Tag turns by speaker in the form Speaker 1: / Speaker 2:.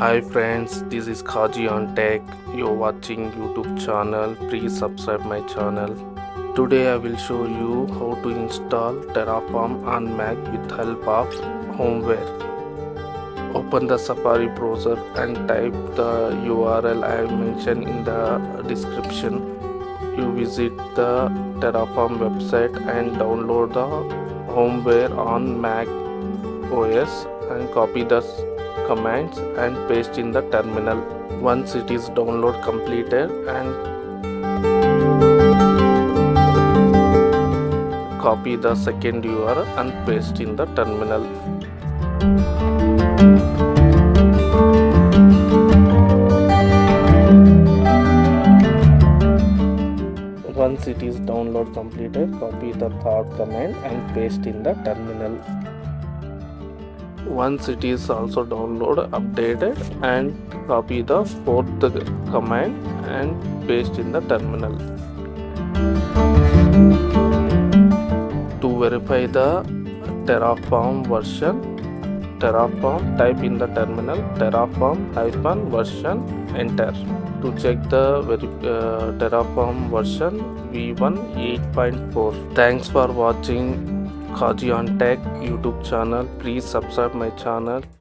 Speaker 1: Hi friends, this is Khazi on Tech. You're watching YouTube channel. Please subscribe my channel. Today I will show you how to install Terraform on Mac with help of HomeBrew. Open the Safari browser and type the URL I mentioned in the description. You visit the Terraform website and download the HomeBrew on MacOS and copy the commands and paste in the terminal. Once it is download completed, and copy the second URL and paste in the terminal. Once it is download completed, copy the third command and paste in the terminal. Once it is also download updated, and copy the fourth command and paste in the terminal. To verify the Terraform version, type in the terminal Terraform-version, enter. To check the Terraform version v1 8.4. Thanks for watching Khazi on Tech YouTube channel. Please subscribe my channel.